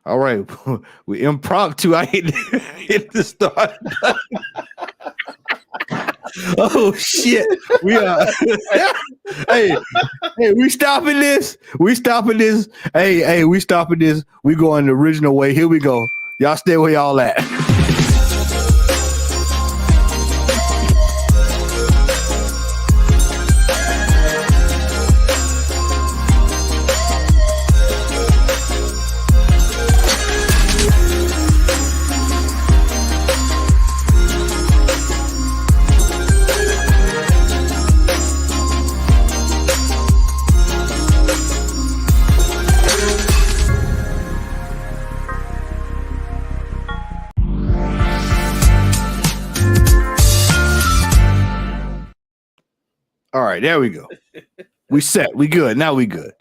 All right, we impromptu. I hit the start. Oh shit, we are. hey, hey, we stopping this. We stopping this. Hey, we stopping this. We going the original way. Here we go. Y'all stay where y'all at. All right, there we go. We set. We good. Now we good.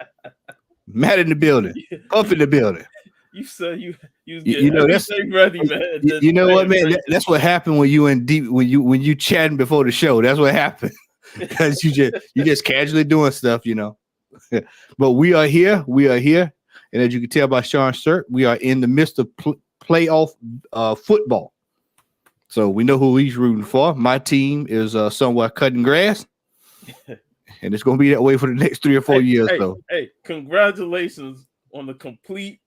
Matt in the building. Up in the building. You said you You know that's ready, man. You know what, man? That's what happened when you in deep when you chatting before the show. That's what happened because you just casually doing stuff, you know. But we are here. We are here, and as you can tell by Sean's shirt, we are in the midst of playoff football. So we know who he's rooting for. My team is somewhere cutting grass. And it's going to be that way for the next 3 or 4 years. Hey, congratulations on the complete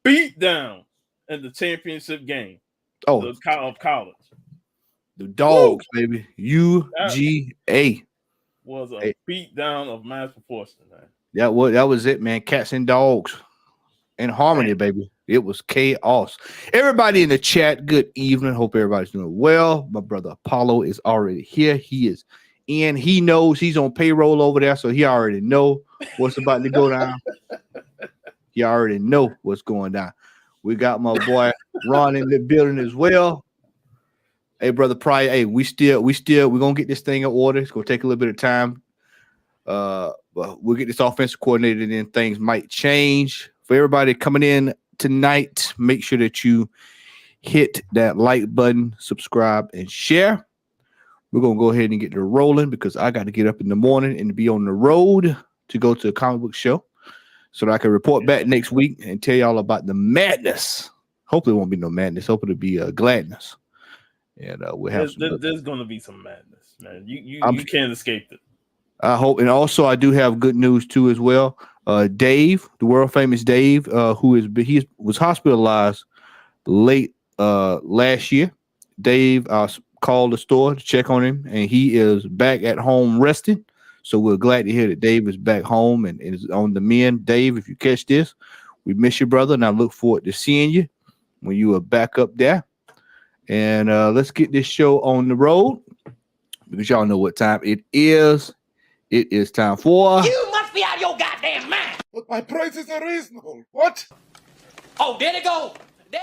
beatdown in the championship game. Of college. The Dogs, woo! Baby. UGA. Was a beatdown of mass proportion, man. That was it, man. Cats and dogs in harmony, baby. It was chaos. Everybody in the chat, good evening. Hope everybody's doing well. My brother Apollo is already here. He is in. He knows he's on payroll over there, so he already know what's about to go down. He already know what's going down. We got my boy Ron in the building as well. Hey, brother Pryor. Hey, we're gonna get this thing in order. It's gonna take a little bit of time. But we'll get this offense coordinated, and then things might change. For everybody coming in tonight, make sure that you hit that like button, subscribe, and share. We're going to go ahead and get it rolling because I got to get up in the morning and be on the road to go to a comic book show so that I can report back next week and tell y'all about the madness. Hopefully it won't be no madness. Hopefully it'll be gladness. And we'll have there's going to be some madness, man. You can't escape it. I hope. And also I do have good news too as well. Dave, the world famous Dave, he was hospitalized late last year. Dave, called the store to check on him, and he is back at home resting. So we're glad to hear that Dave is back home and is on the mend. Dave, if you catch this, we miss you, brother, and I look forward to seeing you when you are back up there. And let's get this show on the road because y'all know what time it is. It is time for... You must be out of your goddamn mind. But my prices are reasonable. What? Oh, there they go. There.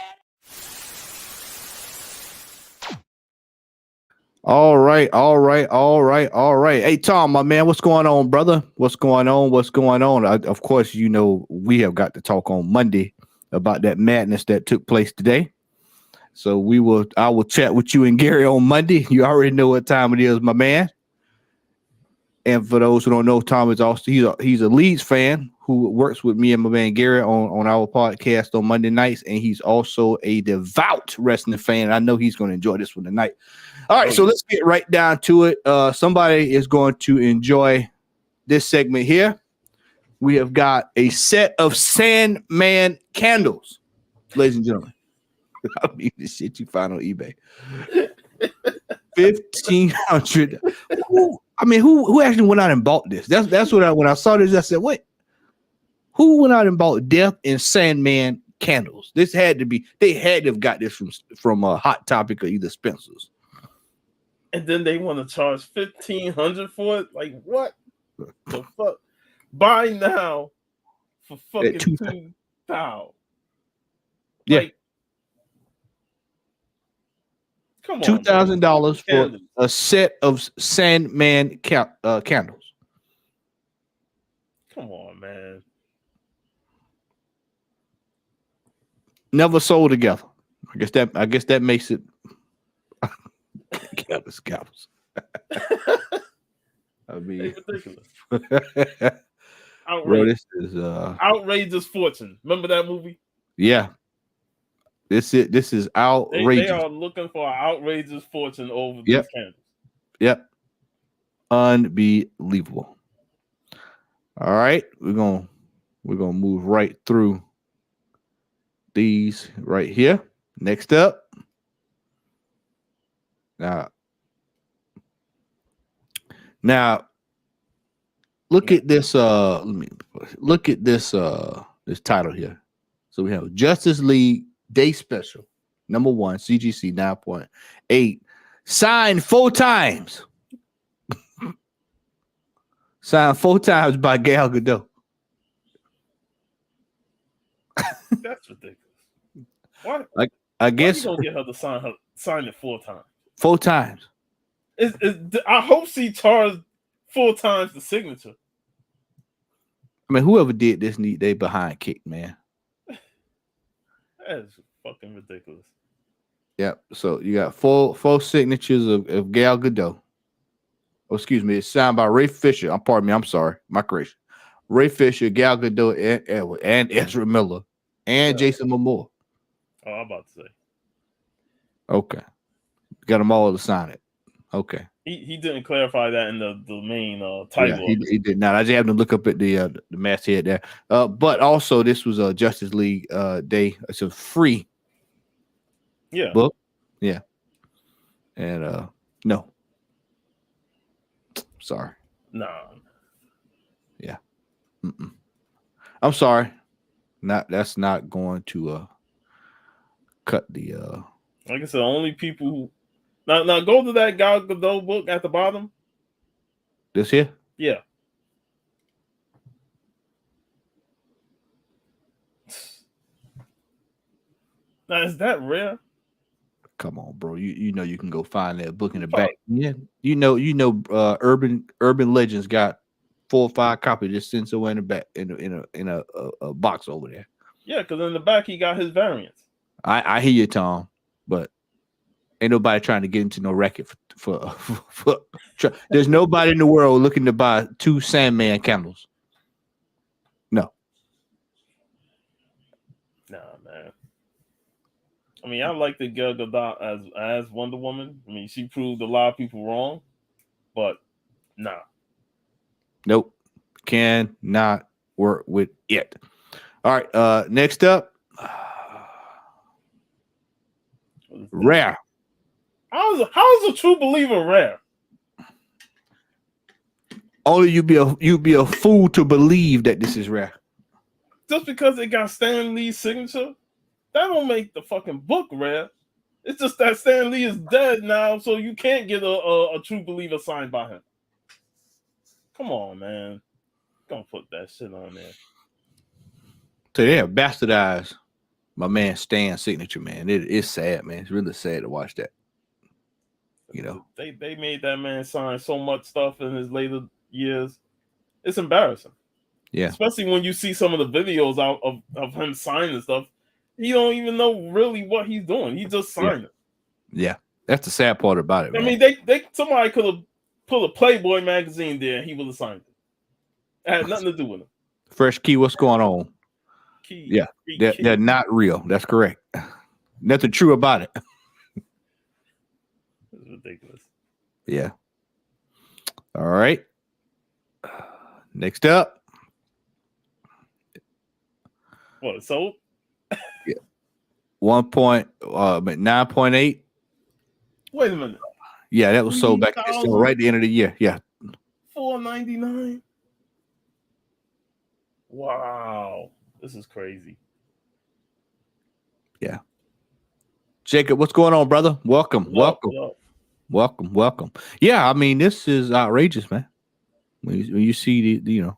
All right. Hey, Tom, my man, what's going on, brother? What's going on? Of course, you know, we have got to talk on Monday about that madness that took place today. So I will chat with you and Gary on Monday. You already know what time it is, my man. And for those who don't know, Tom is also he's a Leeds fan who works with me and my man Gary on our podcast on Monday nights, and he's also a devout wrestling fan. I know he's going to enjoy this one tonight. All right, so let's get right down to it. Somebody is going to enjoy this segment here. We have got a set of Sandman candles, ladies and gentlemen. I mean, this shit you find on eBay. 1,500. Who actually went out and bought this? That's what when I saw this, I said, wait, who went out and bought Death and Sandman candles? They had to have got this from a Hot Topic or either Spencer's. And then they want to charge $1,500 for it? Like what? The fuck? Buy now for fucking $2,000. Yeah. Like, come on, $2,000 for a set of Sandman candles. Come on, man. Never sold together. I guess that makes it. Scalpers. I mean, ridiculous. Bro, this is outrageous fortune. Remember that movie? Yeah. This is They outrageous. are looking for an outrageous fortune over Yep. these candles. Yep. Unbelievable. All right, we're gonna move right through these right here. Next up. Now look at this look at this this title here. So we have Justice League Day Special number 1 CGC 9.8 signed 4 times. Signed 4 times by Gal Gadot. That's ridiculous. What? I guess you gonna get her to sign it 4 times? 4 times. I hope she charged 4 times the signature. I mean, whoever did this need they behind kicked, man. That is fucking ridiculous. Yep. So you got four signatures of Gal Gadot. Oh, excuse me. It's signed by Ray Fisher. I'm sorry. My correction. Ray Fisher, Gal Gadot, and Ezra Miller, and Jason Momoa. Oh, I'm about to say. Okay. Got them all to sign it. Okay. He didn't clarify that in the main title. Yeah, he did not. I just happened to look up at the masthead there. But also this was a Justice League Day. It's a free book. Yeah. And no. Sorry. Nah. Yeah. Mm-mm. I'm sorry. That's not going to cut the like I said, only people who now go to that Gal Gadot book at the bottom. This here? Yeah. Now is that rare? Come on, bro. You know you can go find that book in the back. Yeah. You know Urban Legends got 4 or 5 copies just sitting somewhere in the back in a box over there. Yeah, because in the back he got his variants. I hear you, Tom, but ain't nobody trying to get into no racket for there's nobody in the world looking to buy 2 Sandman candles. No. Nah, man. I mean, I like the Gal Gadot as Wonder Woman. I mean, she proved a lot of people wrong, but nah. Nope. Cannot work with it. All right. Next up. Rare. How is a true believer rare? Only you'd be a fool to believe that this is rare. Just because it got Stan Lee's signature, that don't make the fucking book rare. It's just that Stan Lee is dead now, so you can't get a true believer signed by him. Come on, man. Don't put that shit on there. So they have bastardized my man Stan's signature, man. It's sad, man. It's really sad to watch that. You know, they made that man sign so much stuff in his later years. It's embarrassing. Yeah. Especially when you see some of the videos out of him signing stuff. He don't even know really what he's doing. He just signed it. Yeah. That's the sad part about it, man. I mean, somebody could have put a Playboy magazine there and he would have signed it. It had nothing to do with him. Fresh Key, what's going on? Key. Yeah. They're not real. That's correct. Nothing true about it. It's ridiculous. Yeah. All right. Next up. What, sold? Yeah. 9.8. Wait a minute. Yeah, that was sold back right at the end of the year. Yeah. $4.99. Wow. This is crazy. Yeah. Jacob, what's going on, brother? Welcome. Yeah, I mean, this is outrageous, man. When you see the,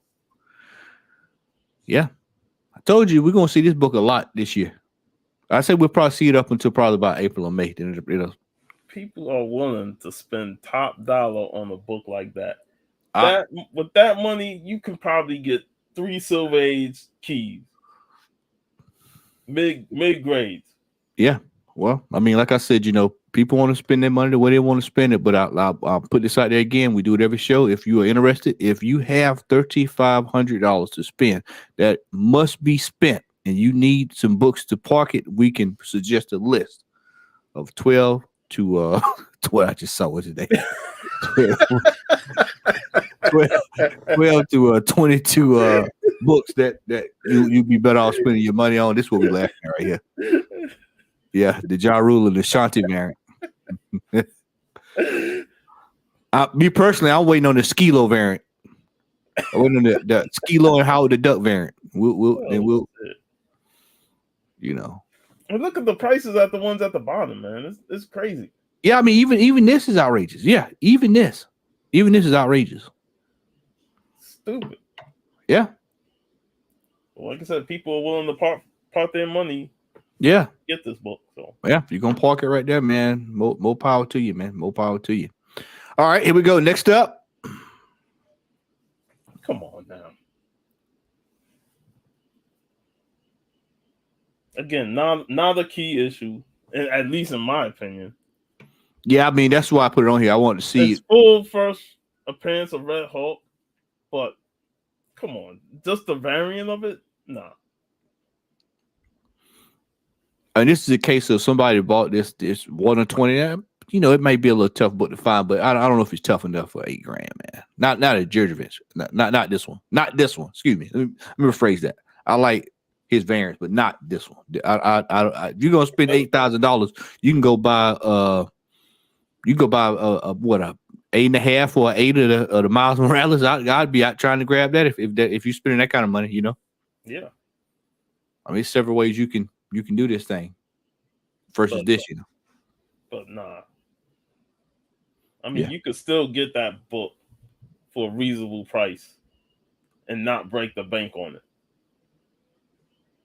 yeah. I told you we're gonna see this book a lot this year. I say we'll probably see it up until probably about April or May. Then people are willing to spend top dollar on a book like that. With that money, you can probably get 3 Silver Age keys, mid grades. Yeah. Well, I mean, like I said, people want to spend their money the way they want to spend it. But I'll put this out there again. We do it every show. If you are interested, if you have $3,500 to spend, that must be spent and you need some books to park it, we can suggest a list of 12 to 12. I just saw what today. 12 to 22 books that you'd be better off spending your money on. This is what we laughing at right here. Yeah, the Ja Rule and the Shanti variant. Me personally, I'm waiting on the Skilo variant. I'm waiting on the Skilo and Howard the Duck variant. We'll you know. And look at the prices at the ones at the bottom, man. It's crazy. Yeah, I mean, even this is outrageous. Yeah, even this is outrageous. Stupid. Yeah. Well, like I said, people are willing to part their money. Yeah. To get this book. So yeah, you're gonna park it right there, man. More power to you, man. More power to you. All right, here we go. Next up. Come on now. Again, not a key issue, at least in my opinion. Yeah, I mean that's why I put it on here. I wanted to see it's full first appearance of Red Hulk, but come on, just the variant of it, nah. And this is a case of somebody bought this 1 or 20. You know, it may be a little tough book to find, but I don't know if it's tough enough for $8,000, man. Not a George Vince. Not this one. Not this one. Excuse me. Let me rephrase that. I like his variants, but not this one. If you're gonna spend $8,000, you can go buy a 8.5 or 8 of the Miles Morales. I'd be out trying to grab that if you're spending that kind of money, you know. Yeah. I mean, there's several ways you can do this thing versus this, you know. But nah. I mean, you could still get that book for a reasonable price and not break the bank on it.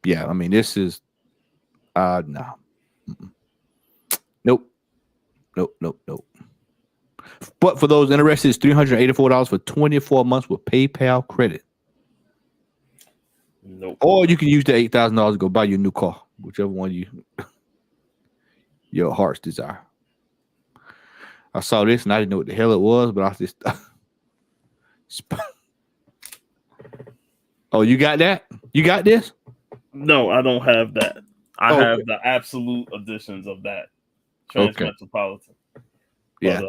Yeah, I mean, this is no. Nope. But for those interested, it's $384 for 24 months with PayPal credit. Nope. Or you can use the $8,000 to go buy your new car, whichever one your heart's desire. I saw this and I didn't know what the hell it was, but I just Oh, you got that? You got this? No, I don't have that. I have the absolute editions of that. Metropolitan. Yeah,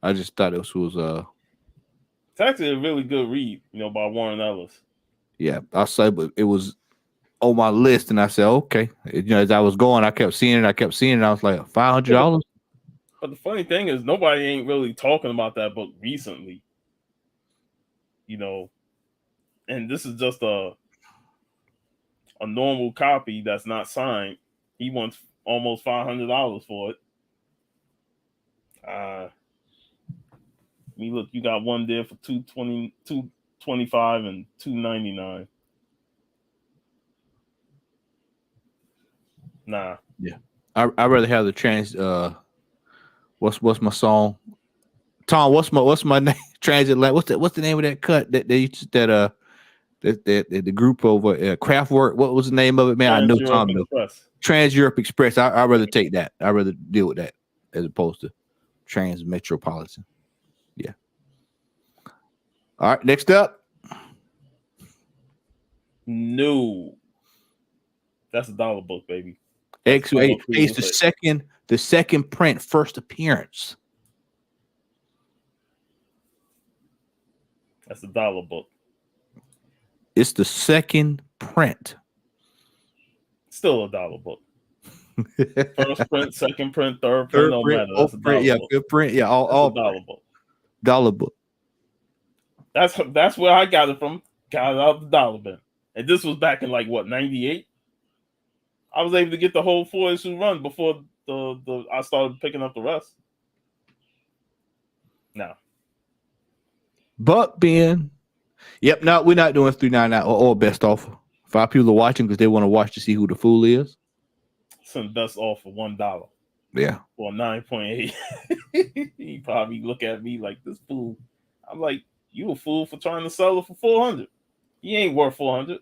I just thought this was it's actually a really good read, by Warren Ellis. Yeah, I say, but it was on my list, and I said, okay. As I was going, I kept seeing it. I was like, $500. But the funny thing is, nobody ain't really talking about that book recently. And this is just a normal copy that's not signed. He wants almost $500 for it. Look, you got one there for $225 and $299. Nah. Yeah. I'd rather have the trans what's my song? Tom, what's my name? Transit what's the name of that cut that the group over Kraftwerk? What was the name of it, man? I know Tom knows. Trans Europe Express. I'd rather take that. I'd rather deal with that as opposed to Trans Metropolitan. Yeah. All right, next up. No. That's $1 book, baby. X8 is the second print, first appearance. That's $1 book. It's the second print. Still $1 book. First print, second print, third print, no matter. That's $1 yeah, book. good print. Yeah, all $1 book. $1 book. That's where I got it from. Got it out the dollar bin. And this was back in 98? I was able to get the whole 4-issue run before I started picking up the rest. No. Buck Ben. Yep, no, we're not doing $3.99 or best offer. 5 people are watching because they want to watch to see who the fool is. Some best offer $1. Yeah. Or 9.8. He probably look at me like this fool. I'm like, you a fool for trying to sell it for $400. He ain't worth $400.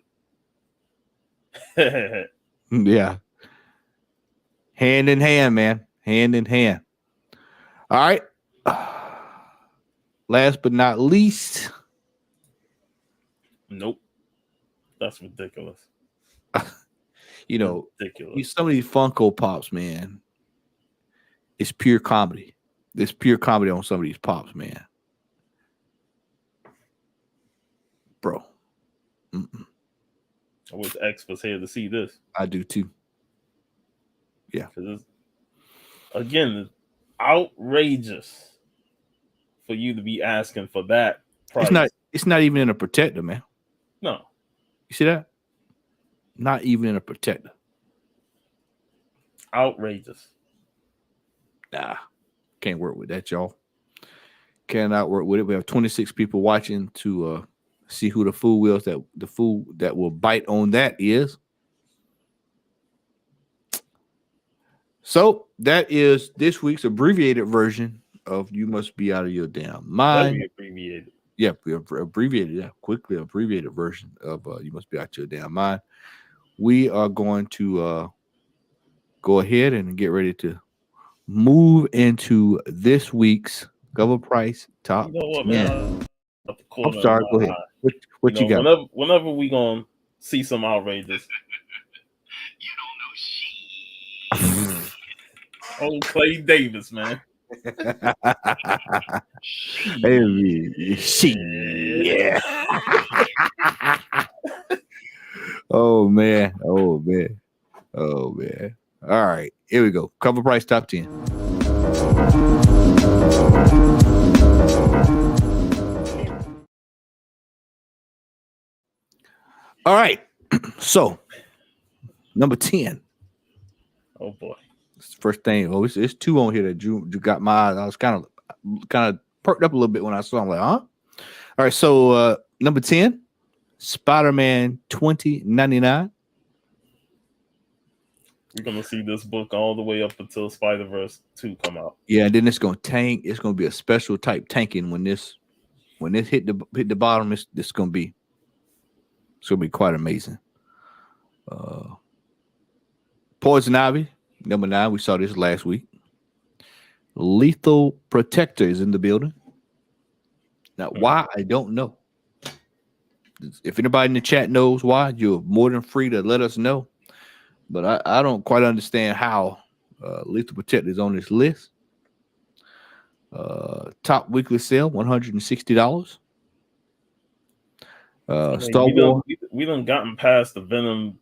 Yeah. Hand in hand, man. Hand in hand. All right. Last but not least. Nope. That's ridiculous. You know, Ridiculous. some of these Funko Pops, man, it's pure comedy. It's pure comedy on some of these pops, man. Bro. Mm-mm. I wish X was here to see this. I do too. Yeah. Because again, outrageous for you to be asking for that price. It's not even in a protector, man. No. You see that? Not even in a protector. Outrageous. Nah. Can't work with that, y'all. Cannot work with it. We have 26 people watching to see who the fool is that will bite on that is. So that is this week's abbreviated version of You Must Be Out of Your Damn Mind. Very abbreviated. Yeah, we abbreviated. Yeah, quickly abbreviated version of You Must Be Out of Your Damn Mind. We are going to go ahead and get ready to move into this week's Cover Price Top 10. Man? I'm sorry. Go ahead. What you got? Whenever we gonna see some outrageous. You don't know shit. Oh, Clay Davis, man. Yeah. Oh man. All right, here we go. Cover Price Top 10. All right. So, number 10. Oh boy. First thing. Oh, it's two on here that you got my eyes. I was kind of perked up a little bit when I saw them. Like, huh? All right. So, number 10, Spider-Man 2099. We're gonna see this book all the way up until Spider-Verse 2 come out. Yeah, and then it's gonna tank. It's gonna be a special type tanking when this hit the bottom. It's gonna be quite amazing. Poison Ivy, number 9. We saw this last week. Lethal Protector is in the building. Now, why? I don't know. If anybody in the chat knows why, you're more than free to let us know. But I don't quite understand how Lethal Protector is on this list. Top weekly sale, $160. Star Wars. We done gotten past the Venom,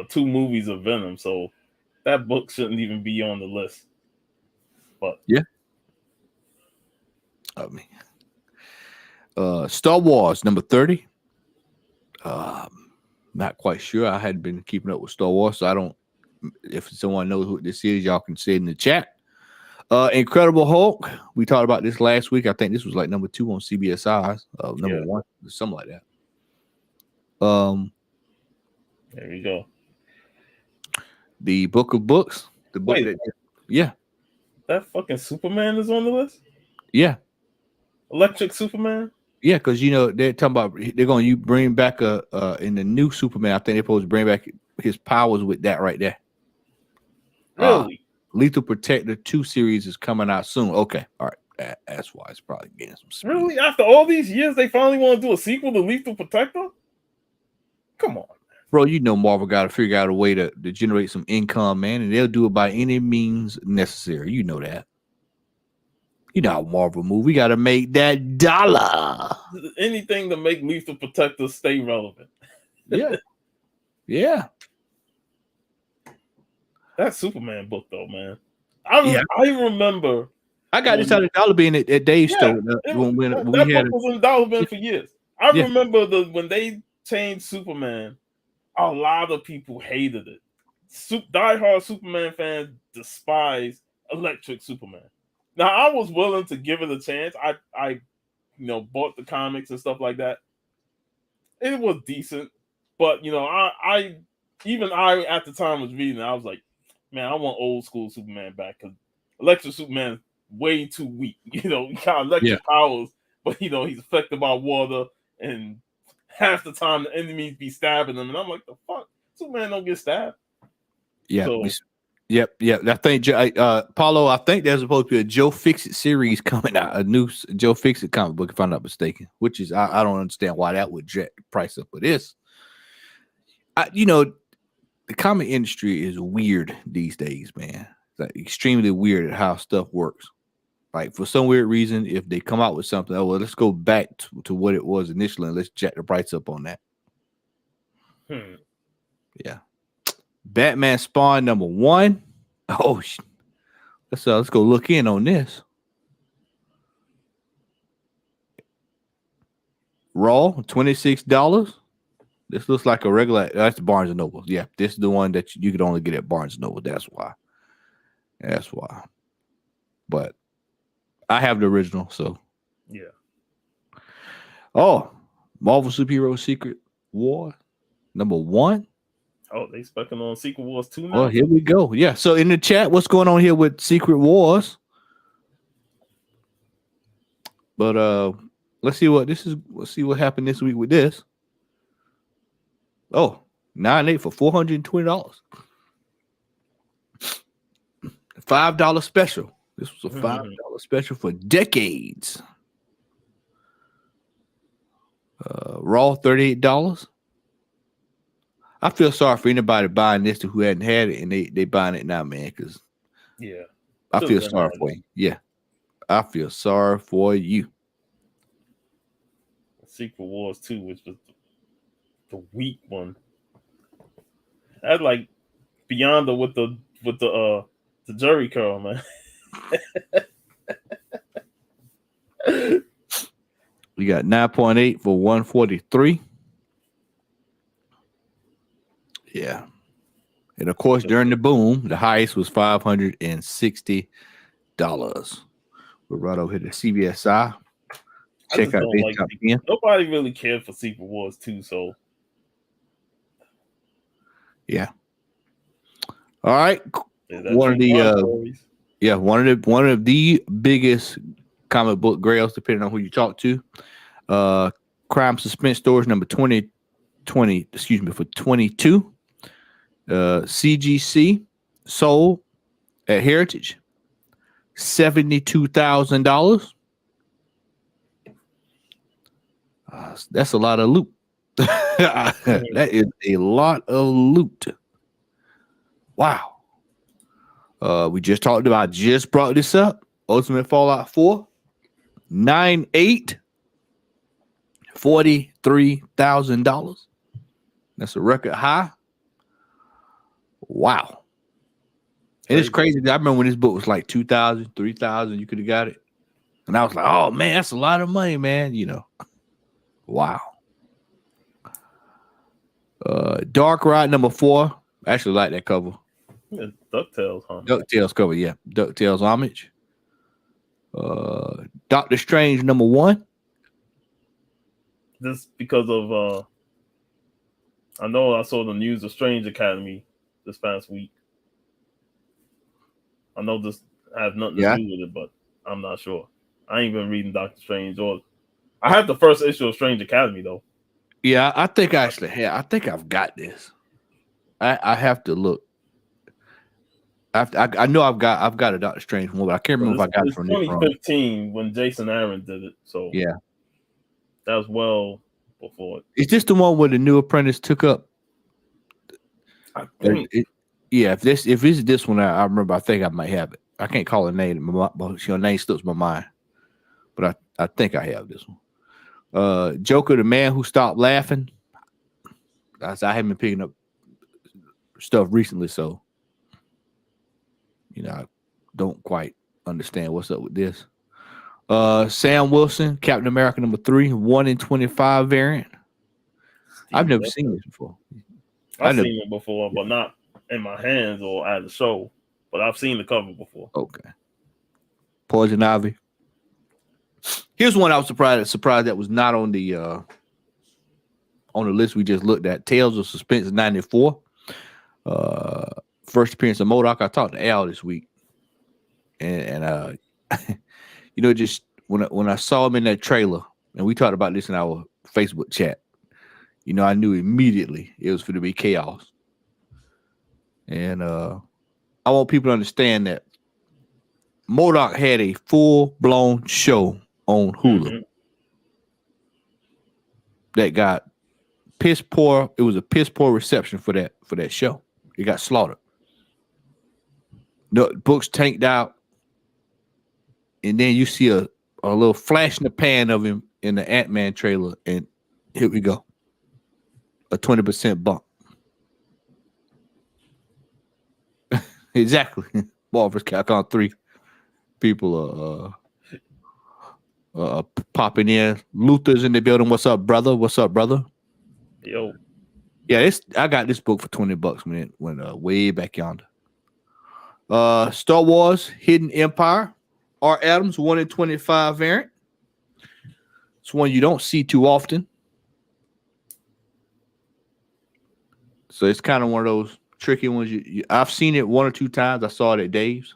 2 movies of Venom, so that book shouldn't even be on the list. But yeah, I mean, Star Wars number 30. Not quite sure. I hadn't been keeping up with Star Wars, so I don't. If someone knows who this is, y'all can say it in the chat. Incredible Hulk. We talked about this last week. I think this was like number 2 on CBSI. Number 1, something like that. There we go. The Book of Books. The book. That fucking Superman is on the list. Yeah. Electric Superman. Yeah, because they're talking about they're going to bring back in the new Superman. I think they're supposed to bring back his powers with that right there. Really? Lethal Protector 2 series is coming out soon. Okay, all right. That's why it's probably getting some speed. Really? After all these years, they finally want to do a sequel to Lethal Protector? Come on, bro. Marvel got to figure out a way to generate some income, man, and they'll do it by any means necessary. You know that. You know how Marvel move. We got to make that dollar. Anything to make Lethal Protector stay relevant. Yeah. Yeah. That Superman book, though, man. I remember. I got this out of Dollar Bin at Dave's store. That book was in Dollar Bin for years. I remember when they changed Superman, a lot of people hated it. Die-hard Superman fans despise Electric Superman. Now, I was willing to give it a chance. I bought the comics and stuff like that. It was decent, but I at the time was reading it, I was like, man, I want old school Superman back because Electric Superman way too weak. He got electric powers, but he's affected by water, and half the time the enemies be stabbing him, and I'm like, the fuck, Superman don't get stabbed. Yeah. So, Yep. I think Paulo. I think there's supposed to be a Joe Fixit series coming out, a new Joe Fixit comic book, if I'm not mistaken. Which is I don't understand why that would jack the price up for this. the comic industry is weird these days, man. It's like extremely weird at how stuff works. Like for some weird reason, if they come out with something, oh well, let's go back to what it was initially and let's jack the price up on that. Yeah. Batman Spawn #1. Oh, let's go look in on this. Raw, $26. This looks like a regular. That's Barnes and Noble. Yeah, this is the one that you could only get at Barnes and Noble. That's why. But I have the original, so yeah. Oh, Marvel Superhero Secret War #1. Oh, they specking on Secret Wars 2 now. Oh, here we go. Yeah. So in the chat, what's going on here with Secret Wars? But let's see what this is. Let's see what happened this week with this. Oh, 9.8 for $420. $5 special. This was a $5 special for decades. Raw, $38. I feel sorry for anybody buying this who hadn't had it and they buying it now, man. Because yeah, I feel sorry for you. Yeah, I feel sorry for you. Secret Wars 2, which was the weak one. That's like beyond with the Jerry curl, man. We got 9.8 for $143. Yeah. And of course, during the boom, the highest was $560. We're right over here to CBSI. Check out this top 10. Nobody really cared for Secret Wars 2, so yeah. All right. Yeah, one of the biggest comic book grails, depending on who you talk to. Crime Suspense Stories number 2020, for 22. CGC sold at Heritage, $72,000. That's a lot of loot. That is a lot of loot. Wow. We just brought this up. Ultimate Fallout 4, 9.8, $43,000. That's a record high. Wow. And it's crazy. I remember when this book was like $2,000, $3,000, you could have got it. And I was like, oh man, that's a lot of money, man. You know. Wow. Dark Ride #4. I actually like that cover. Yeah, DuckTales, huh? DuckTales cover, yeah. DuckTales homage. Doctor Strange #1. This because of I know I saw the news of Strange Academy this past week. I know this has nothing to do with it, but I'm not sure. I ain't been reading Doctor Strange I have the first issue of Strange Academy though. Yeah, I think I actually have. I think I've got this. I have to look. I know I've got a Doctor Strange one, but I can't remember if I got it from 2015 when Jason Aaron did it. So yeah, that was well before it. Is this the one where the new apprentice took up? If it's this one, I remember. I think I might have it. I can't call her name, but your name slips my mind. But I think I have this one. Joker, the Man Who Stopped Laughing. I haven't been picking up stuff recently, so I don't quite understand what's up with this. Sam Wilson, Captain America #3, 1 in 25 variant. I've never seen this before. I've seen it before, but not in my hands or at the show. But I've seen the cover before. Okay. Poison Ivy. Here's one I was surprised that was not on the list we just looked at. Tales of Suspense '94. First appearance of MODOK. I talked to Al this week, and just when I saw him in that trailer, and we talked about this in our Facebook chat, I knew immediately it was going to be chaos. And I want people to understand that MODOK had a full-blown show on Hulu that got piss poor. It was a piss poor reception for that show. He got slaughtered. The book's tanked out, and then you see a little flash in the pan of him in the Ant-Man trailer, and here we go. A 20% bump. Exactly. Marvel's Capcom 3. People are popping in. Luther's in the building. What's up, brother? What's up, brother? Yo. Yeah, I got this book for $20 when it went way back yonder. Star Wars Hidden Empire. R. Adams 1 in 25 variant. It's one you don't see too often. So it's kind of one of those tricky ones. I've seen it 1 or 2 times. I saw it at Dave's.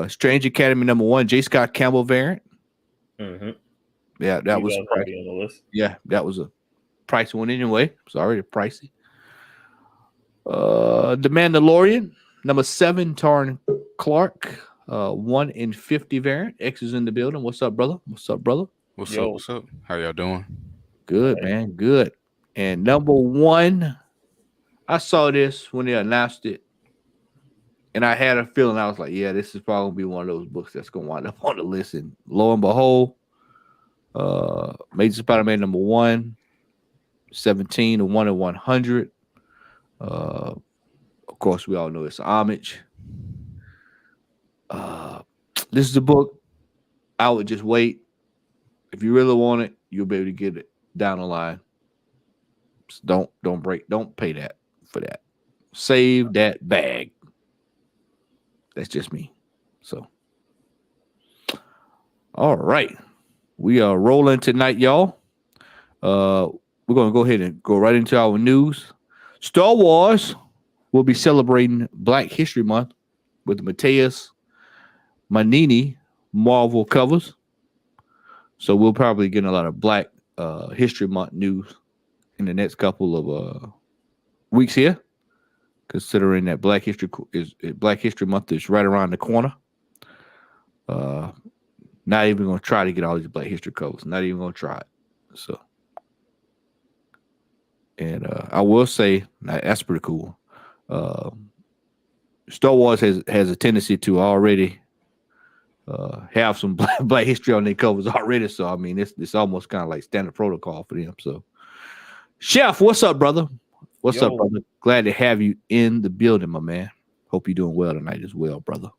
Strange Academy #1, J. Scott Campbell variant. Mm-hmm. Yeah, that was on the list. Yeah, that was a pricey one anyway. It's already pricey. The Mandalorian #7, Taryn Clark, 1 in 50 variant. X is in the building. What's up, brother? What's up, brother? What's up? What's up? How y'all doing? Good, man. Good. And #1, I saw this when they announced it, and I had a feeling. I was like, yeah, this is probably going to be one of those books that's going to wind up on the list. And lo and behold, Major Spider-Man #1, 17, 1 in 100. Of course, we all know it's homage. This is a book I would just wait. If you really want it, you'll be able to get it down the line. So don't pay that for that. Save that bag. That's just me. So, all right, we are rolling tonight, y'all. We're gonna go ahead and go right into our news. Star Wars will be celebrating Black History Month with Mateus Manini Marvel covers. So we'll probably get a lot of Black History Month news in the next couple of weeks here, considering that Black History Month is right around the corner. Not even gonna try to get all these Black History covers. Not even gonna try it. So, and I will say that's pretty cool. Star Wars has a tendency to already have some Black history on their covers already. So I mean, it's almost kind of like standard protocol for them. So, Chef, what's up, brother? What's up, brother? Glad to have you in the building, my man. Hope you're doing well tonight as well, brother.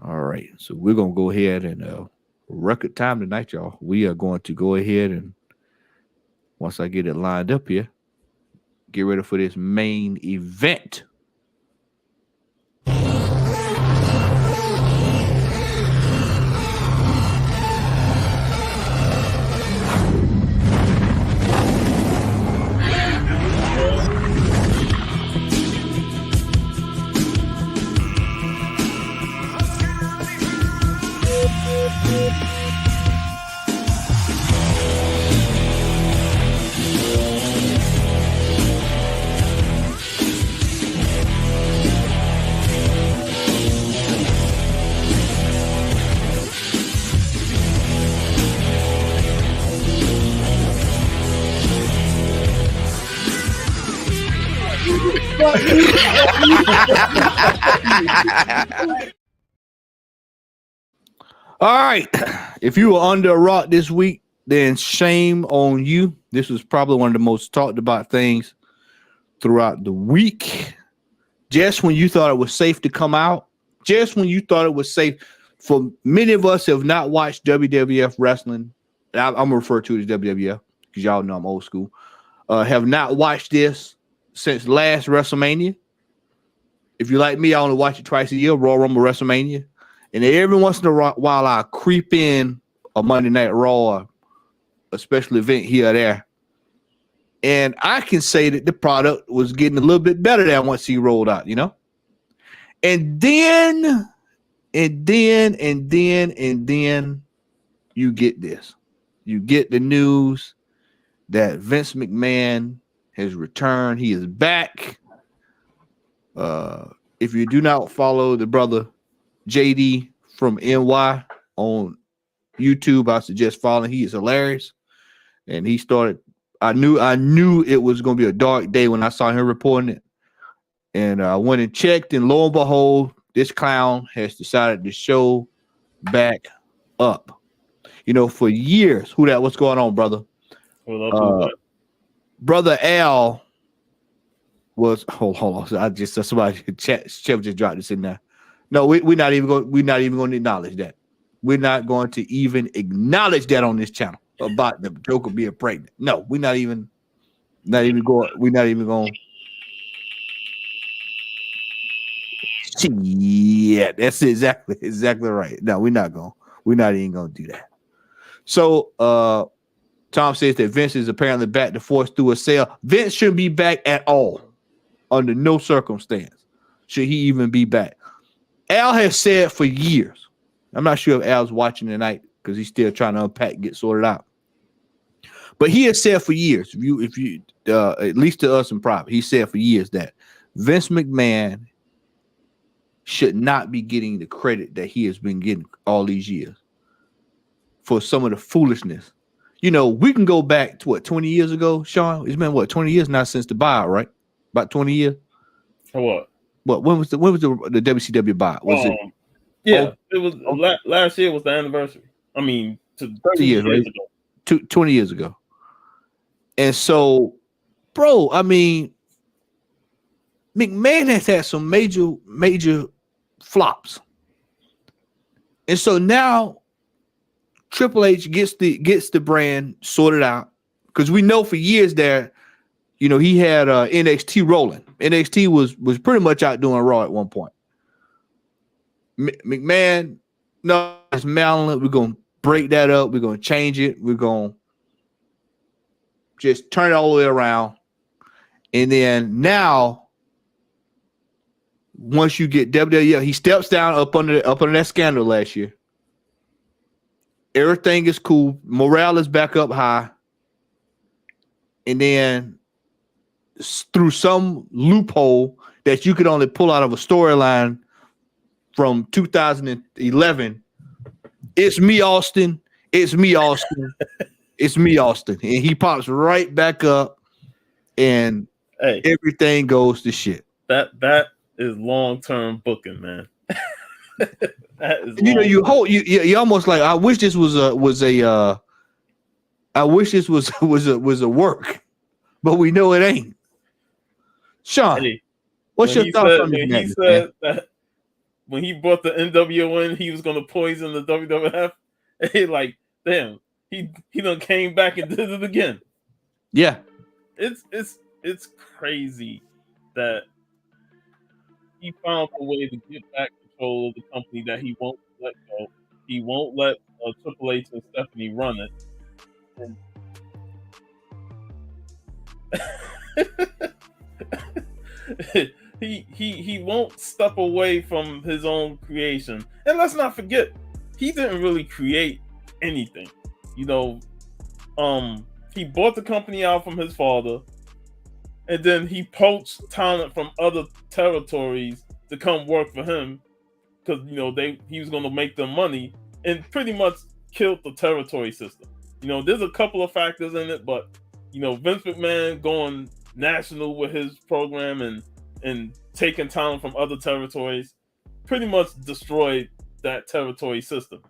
All right, so we're gonna go ahead and record time tonight, y'all. We are going to go ahead and once I get it lined up here, get ready for this main event. All right. If you were under a rock this week, then shame on you. This was probably one of the most talked about things throughout the week. Just when you thought it was safe to come out, just when you thought it was safe, for many of us have not watched WWF wrestling. I'm going to refer to it as WWF because y'all know I'm old school. Have not watched this since last WrestleMania. If you like me, I only watch it twice a year, Royal Rumble, WrestleMania. And every once in a while, I creep in a Monday Night Raw, or a special event here or there. And I can say that the product was getting a little bit better than once he rolled out, you know? And then you get this. You get the news that Vince McMahon has returned. He is back. If you do not follow the brother JD from NY on YouTube, I suggest following. He is hilarious. And he started, I knew it was gonna be a dark day when I saw him reporting it. And I went and checked, and lo and behold, this clown has decided to show back up. You know, for years, what's going on, brother? Brother Al was hold on. So somebody chat just dropped this in there. No, we're not even going to acknowledge that. We're not going to even acknowledge that on this channel about the Joker being pregnant. No, we're not even going. Yeah, that's exactly right. No, we're not even gonna do that. So Tom says that Vince is apparently back to force through a sale. Vince shouldn't be back at all, under no circumstance should he even be back. Al has said for years. I'm not sure if Al's watching tonight because he's still trying to unpack, get sorted out. But he has said for years, if you at least to us in private, he said for years that Vince McMahon should not be getting the credit that he has been getting all these years for some of the foolishness. You know, we can go back to 20 years ago, Sean? It's been 20 years now since the buyout, right? About 20 years. For what? When was the WCW buyout? Was it? Yeah, it was last year was the anniversary. I mean, 30 years right? ago. 20 years ago. And so, bro, I mean, McMahon has had some major flops. And so now Triple H gets the brand sorted out, because we know for years there, you know, he had NXT rolling. NXT was pretty much out doing Raw at one point. McMahon, no, it's Maryland. We're gonna break that up. We're gonna change it. We're gonna just turn it all the way around. And then now, once you get WWE, he steps down up under that scandal last year. Everything is cool. Morale is back up high. And then through some loophole that you could only pull out of a storyline from 2011, it's me, Austin. It's me, Austin. It's me, Austin. And he pops right back up, and everything goes to shit. That is long-term booking, man. That is, you know, you almost like, I wish this was a work, but we know it ain't. Sean, what's your thoughts on this? He said that when he brought the NWO in, he was going to poison the WWF. And like, damn, he done came back and did it again. Yeah, it's crazy that he found a way to get back control of the company that he won't let go. He won't let Triple H and Stephanie run it. He won't step away from his own creation. And let's not forget, he didn't really create anything. You know, he bought the company out from his father, and then he poached talent from other territories to come work for him, because, you know, he was going to make them money, and pretty much killed the territory system. You know, there's a couple of factors in it, but, you know, Vince McMahon going national with his program and taking talent from other territories pretty much destroyed that territory system.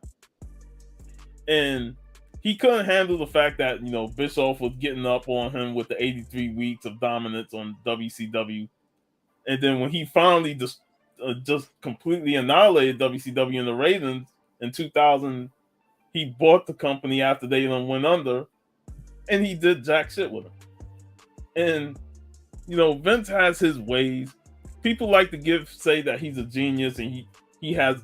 And he couldn't handle the fact that, you know, Bischoff was getting up on him with the 83 weeks of dominance on WCW. And then when he finally just completely annihilated WCW in the ratings in 2000, he bought the company after they went under, and he did jack shit with them. And, you know, Vince has his ways. People like to say that he's a genius and he has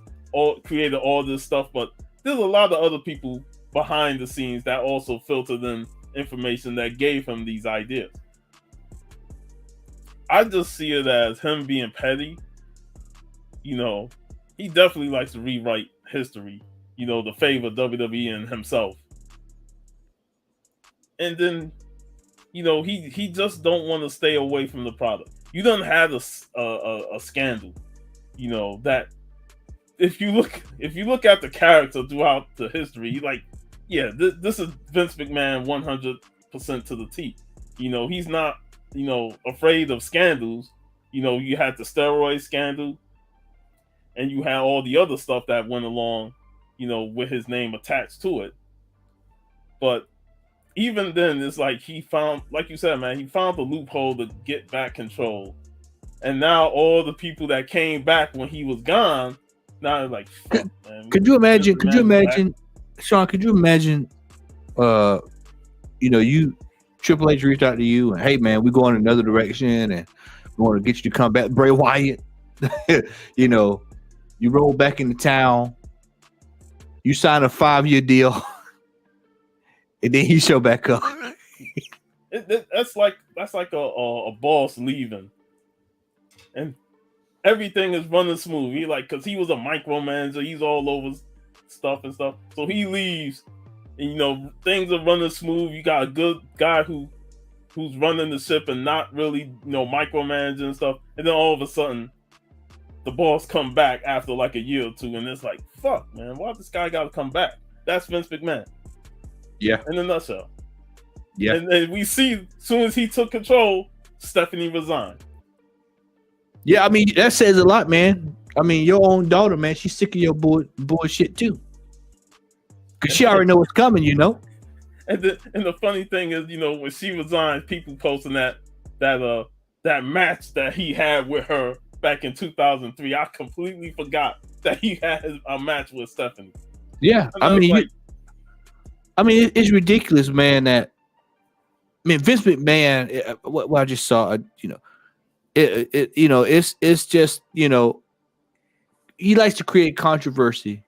created all this stuff, but there's a lot of other people behind the scenes that also filtered in information that gave him these ideas. I just see it as him being petty. You know, he definitely likes to rewrite history, you know, to favor WWE and himself. And then, you know, he just don't want to stay away from the product. You done had a scandal, you know, that if you look at the character throughout the history, like, yeah, this is Vince McMahon 100% to the T. He's not, afraid of scandals. You had the steroid scandal, and you had all the other stuff that went along, with his name attached to it. But even then, it's like he found, like you said, man, he found the loophole to get back control. And now all the people that came back when he was gone, now they're like, fuck, man. Could you imagine, Sean, could you imagine, Triple H reached out to you and, hey, man, we're going another direction and we want to get you to come back. Bray Wyatt, you roll back into town, you sign a 5-year deal, and then you show back up. That's like a boss leaving, and everything is running smooth. Because he was a micromanager, he's all over stuff and stuff. So he leaves, and things are running smooth. You got a good guy who's running the ship and not really micromanaging and stuff. And then all of a sudden, the boss come back after like a year or two, and it's like, fuck, man, why this guy got to come back? That's Vince McMahon. Yeah. In a nutshell. Yeah. And we see, as soon as he took control, Stephanie resigned. Yeah, I mean, that says a lot, man. I mean, your own daughter, man, she's sick of your bullshit too. Because she already know what's coming, And the funny thing is, when she resigned, people posting that match that he had with her back in 2003. I completely forgot that he had a match with Stephanie. Yeah, I mean, it's ridiculous, man. Vince McMahon. What I just saw, it's just, he likes to create controversy,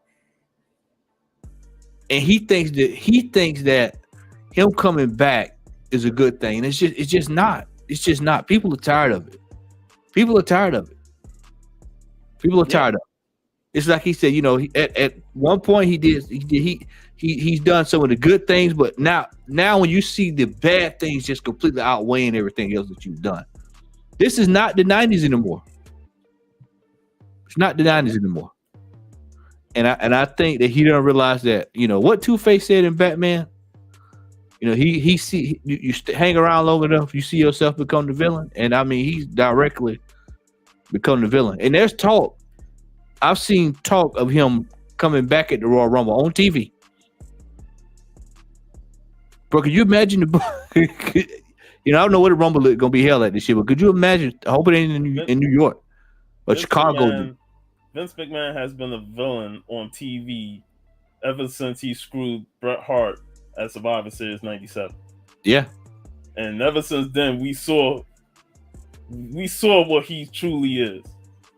and he thinks that him coming back is a good thing, and it's just not. It's just not. People are tired of it. It's like he said, at one point he's done some of the good things, but now when you see the bad things just completely outweighing everything else that you've done, this is not the 90s anymore. It's not the 90s anymore. And I think that he don't realize that, what Two-Face said in Batman, he see you hang around long enough, you see yourself become the villain, and I mean he's directly become the villain. And there's talk. I've seen talk of him coming back at the Royal Rumble on TV. Bro, could you imagine I don't know where the Rumble is going to be held at this year, but could you imagine? I hope it ain't in New York or Chicago. Vince McMahon has been a villain on TV ever since he screwed Bret Hart at Survivor Series 97. Yeah. And ever since then, we saw what he truly is.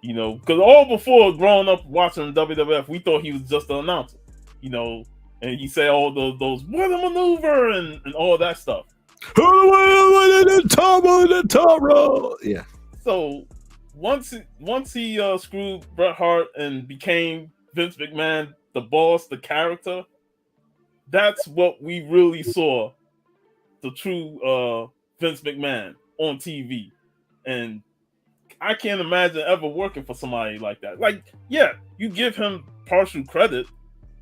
Because all before growing up watching WWF, we thought he was just an announcer, and he said all those what a maneuver and all that stuff. The top row. Yeah. So once he screwed Bret Hart and became Vince McMahon, the boss, the character, that's what we really saw, the true Vince McMahon on TV. And I can't imagine ever working for somebody like that. Like, yeah, you give him partial credit,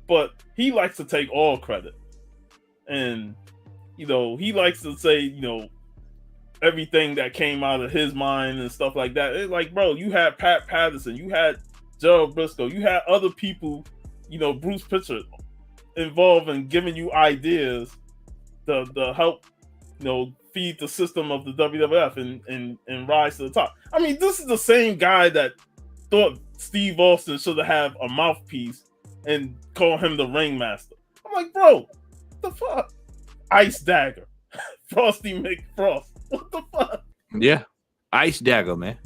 but he likes to take all credit. And, he likes to say, everything that came out of his mind and stuff like that. It's like, bro, you had Pat Patterson, you had Gerald Briscoe, you had other people, Bruce Pritchard involved in giving you ideas to help, feed the system of the WWF and rise to the top. I mean, this is the same guy that thought Steve Austin should have a mouthpiece and call him the ringmaster. I'm like, bro, what the fuck? Ice Dagger, Frosty McFrost. What the fuck? Yeah, Ice Dagger, man.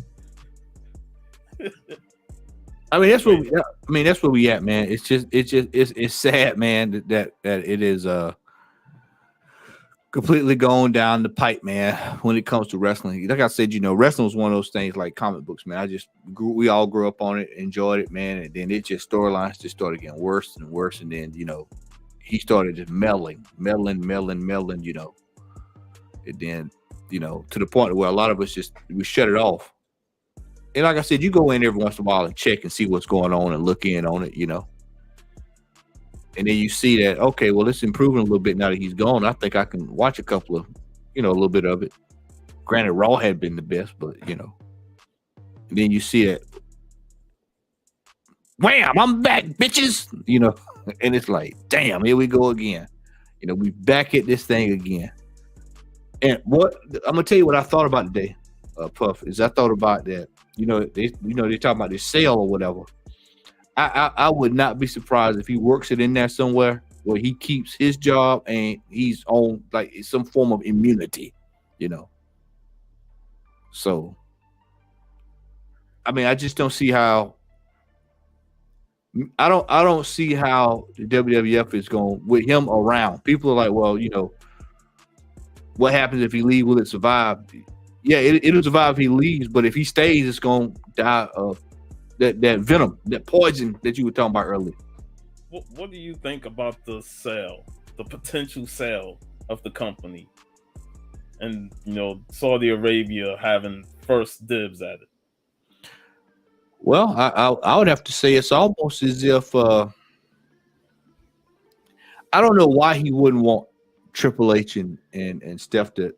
I mean, that's where we at, man. It's sad, man, that it is completely going down the pipe, man, when it comes to wrestling. Like I said, wrestling was one of those things like comic books, man. We all grew up on it, enjoyed it, man, and then storylines just started getting worse and worse, and then he started just meddling, and then to the point where a lot of us we shut it off. And like I said, you go in every once in a while and check and see what's going on and look in on it, And then you see that, okay, well, it's improving a little bit now that he's gone. I think I can watch a couple of, a little bit of it. Granted, Raw had been the best, but and then you see it. Wham! I'm back, bitches. And it's like, damn, here we go again. We back at this thing again. And what I'm gonna tell you what I thought about today, Puff, is I thought about that. They talking about this sale or whatever. I would not be surprised if he works it in there somewhere where he keeps his job and he's on like some form of immunity, So, I mean, I just don't see how. I don't see how the WWF is going with him around. People are like, well, what happens if he leaves? Will it survive? Yeah, it'll survive if he leaves, but if he stays, it's going to die of that venom, that poison that you were talking about earlier. What do you think about the potential sale of the company, and Saudi Arabia having first dibs at it? Well, I would have to say it's almost as if I don't know why he wouldn't want Triple H and Steph to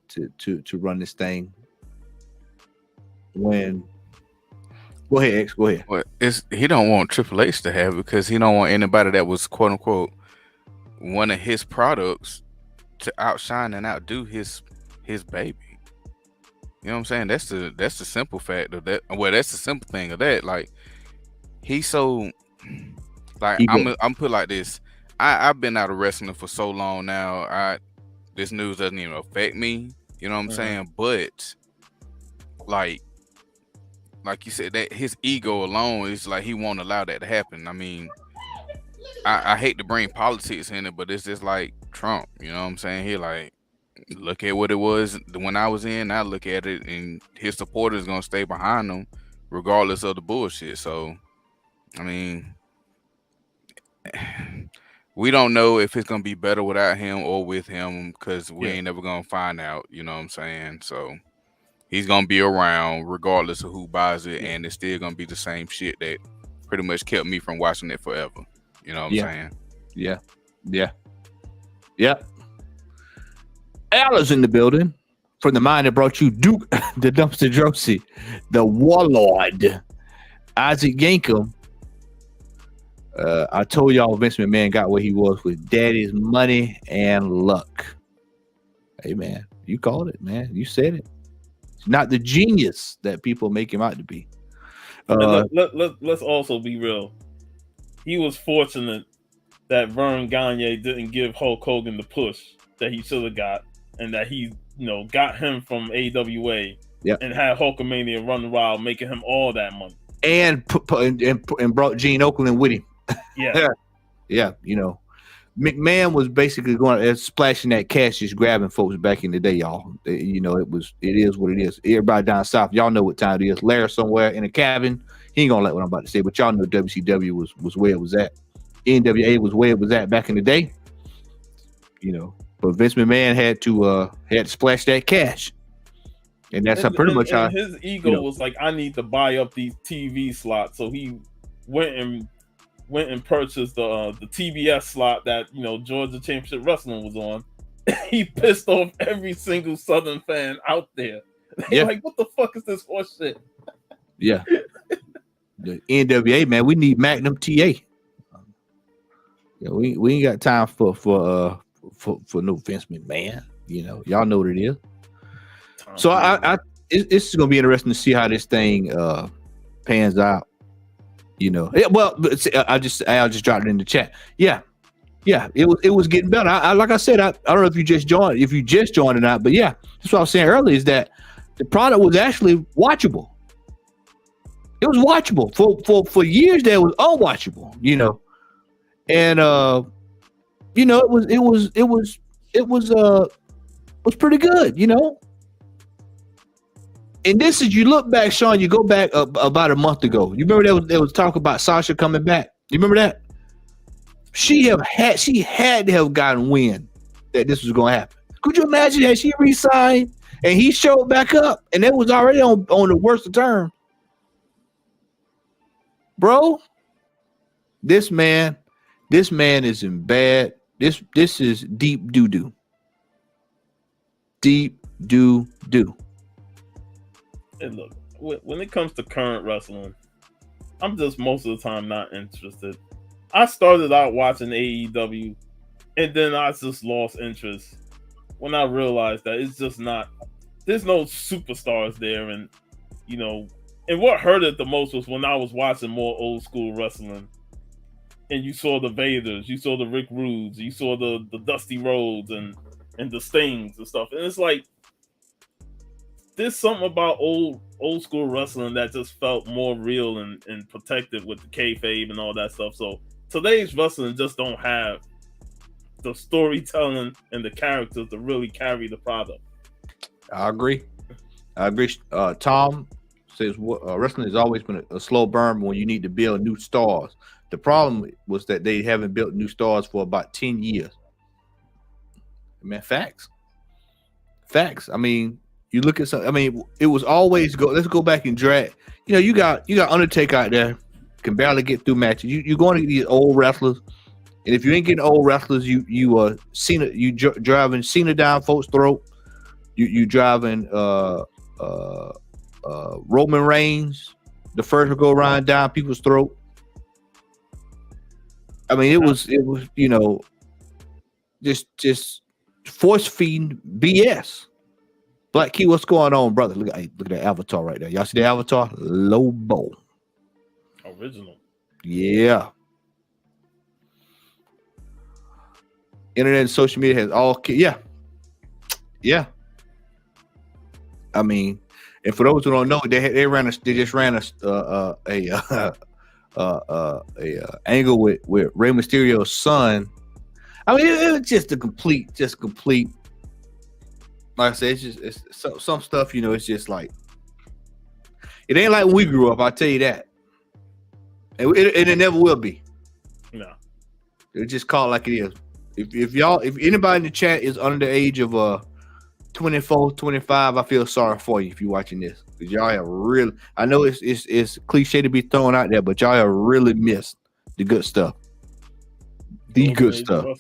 run this thing. When go ahead, X, go ahead. Well, he don't want Triple H to have it because he don't want anybody that was quote unquote one of his products to outshine and outdo his baby. You know what I'm saying? That's the simple fact of that. Well, that's the simple thing of that. Like he's so like I'm put like this. I've been out of wrestling for so long now. This news doesn't even affect me. You know what I'm saying? But like you said, that his ego alone is like he won't allow that to happen. I mean, I hate to bring politics in it, but it's just like Trump. You know what I'm saying? He like, look at what it was when I was in. I look at it, and his supporters gonna stay behind him, regardless of the bullshit. So, I mean, we don't know if it's gonna be better without him or with him because we ain't never gonna find out. You know what I'm saying? So. He's gonna be around regardless of who buys it, and it's still gonna be the same shit that pretty much kept me from watching it forever. You know what I'm saying? Yeah. Al is in the building from the mind that brought you Duke, the Dumpster Drosy, the Warlord, Isaac Yankum. I told y'all Vince McMahon got where he was with daddy's money and luck. Hey man, you called it, man. You said it. Not the genius that people make him out to be. Let's also be real. He was fortunate that Vern Gagne didn't give Hulk Hogan the push that he should have got, and that he, got him from AWA and had Hulkamania run wild, making him all that money. And brought Gene Okerlund with him. Yeah. McMahon was basically going splashing that cash, just grabbing folks back in the day, y'all. It is what it is. Everybody down south, y'all know what time it is. Larry somewhere in a cabin. He ain't gonna let what I'm about to say, but y'all know WCW was where it was at. NWA was where it was at back in the day. But Vince McMahon had to splash that cash, and that's pretty much how his ego was like. I need to buy up these TV slots, so he went and purchased the TBS slot that Georgia Championship Wrestling was on. He pissed off every single Southern fan out there. They're like, what the fuck is this horse shit? Yeah. The NWA, man, we need Magnum TA. We ain't got time for no Vince McMahon. Y'all know what it is. So it's gonna be interesting to see how this thing pans out. Well, I just dropped it in the chat. Yeah, it was getting better. Like I said, I don't know if you just joined or not, but yeah, that's what I was saying earlier is that the product was actually watchable. It was watchable for years. That was unwatchable, and it was pretty good, And this is, you look back, Sean, you go back about a month ago. You remember there was talk about Sasha coming back? You remember that? She had to have gotten wind that this was going to happen. Could you imagine that she re-signed and he showed back up and it was already on the worst of terms? Bro, this man This man is in bad. This is deep doo doo. Deep doo doo. And look, when it comes to current wrestling, I'm just most of the time not interested. I started out watching AEW, and then I just lost interest when I realized that it's just not. There's no superstars there, and and what hurt it the most was when I was watching more old school wrestling, and you saw the Vaders, you saw the Rick Rudes, you saw the Dusty Rhodes and the Stings and stuff, and it's like there's something about old school wrestling that just felt more real and protected with the kayfabe and all that stuff. So today's wrestling just don't have the storytelling and the characters to really carry the product. I agree. Tom says wrestling has always been a slow burn when you need to build new stars. The problem was that they haven't built new stars for about 10 years. Man, facts. I mean, you look at something. I mean, it was always let's go back and drag. You got Undertaker out there, can barely get through matches. You're going to get these old wrestlers, and if you ain't getting old wrestlers, you driving Cena down folks' throat. You driving Roman Reigns, the first to go around down people's throat. I mean, it was just force feeding BS. Black Key, what's going on, brother? Look at that avatar right there. Y'all see the avatar? Lobo. Original. Yeah. Internet and social media has all. Yeah. I mean, and for those who don't know, they just ran a angle with Rey Mysterio's son. I mean, it was just complete. Like I said, it's some stuff. It's just like it ain't like when we grew up. I tell you that, and it never will be. No, it's just called like it is. If anybody in the chat is under the age of 24, 25, I feel sorry for you if you're watching this, because y'all have really. I know it's cliche to be thrown out there, but y'all have really missed the good stuff. The good stuff.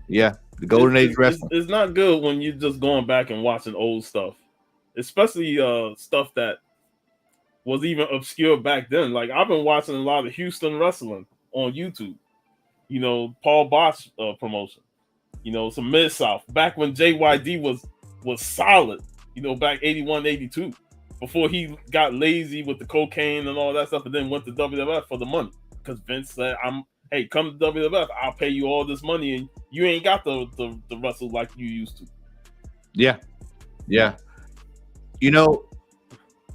Yeah. The golden age wrestling. It's not good when you're just going back and watching old stuff, especially stuff that was even obscure back then. Like I've been watching a lot of Houston wrestling on YouTube. Paul Bosch promotion. Some Mid-South back when JYD was solid. Back 81, 82, before he got lazy with the cocaine and all that stuff, and then went to WWF for the money because Vince said, "Hey, come to WWF. I'll pay you all this money, and you ain't got the wrestle like you used to." Yeah.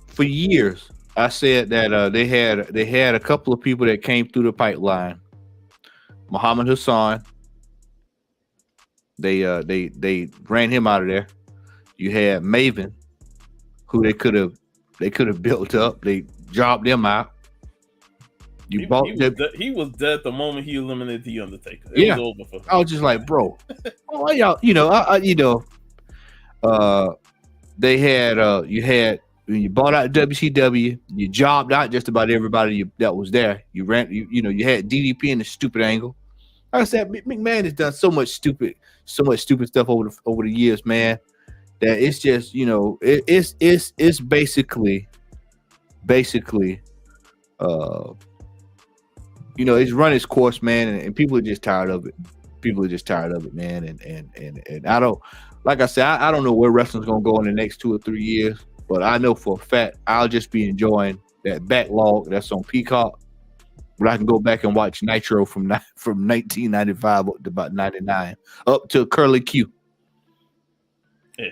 For years I said that they had a couple of people that came through the pipeline. Muhammad Hassan. They ran him out of there. You had Maven, who they could have built up. They dropped them out. He was dead the moment he eliminated the Undertaker. It was over for him. I was just like, bro, why y'all? They had you had when you bought out WCW, you jobbed out just about everybody that was there. You ran, you had DDP in the stupid angle. Like I said, McMahon has done so much stupid stuff over the years, man. That it's just it's basically it's run its course, man, and people are just tired of it. Man. And I don't, like I said, I don't know where wrestling's gonna go in the next 2 or 3 years, but I know for a fact I'll just be enjoying that backlog that's on Peacock, where I can go back and watch Nitro from 1995 up to about 99, up to Curly Q. Yeah,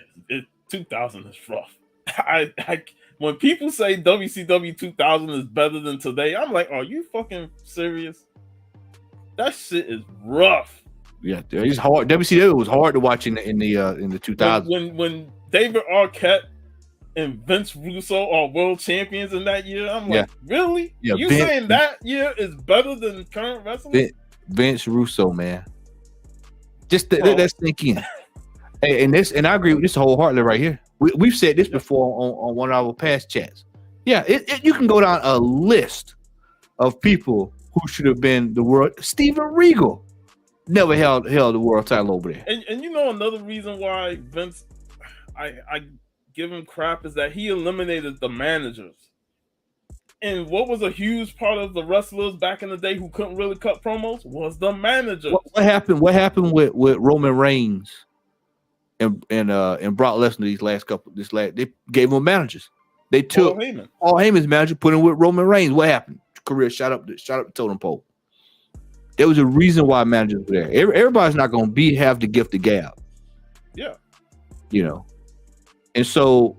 2000 is rough. When people say WCW 2000 is better than today, I'm like, are you fucking serious? That shit is rough. Yeah, it's hard. WCW was hard to watch in the 2000s. When David Arquette and Vince Russo are world champions in that year, I'm like, really? Yeah, you saying that year is better than current wrestling? Vince Russo, man. Just let that sink in. And I agree with this wholeheartedly right here. We've said this before on one of our past chats. Yeah, you can go down a list of people who should have been the world. Steven Regal never held the world title over there. And you know another reason why Vince, I give him crap is that he eliminated the managers. And what was a huge part of the wrestlers back in the day who couldn't really cut promos was the managers. What happened? What happened with Roman Reigns and Brock Lesnar? They gave them managers. They took Paul Heyman's manager, put him with Roman Reigns. What happened? Career shot up the totem pole. There was a reason why managers were there. Everybody's not going to have the gift of gab. Yeah, you know, and so.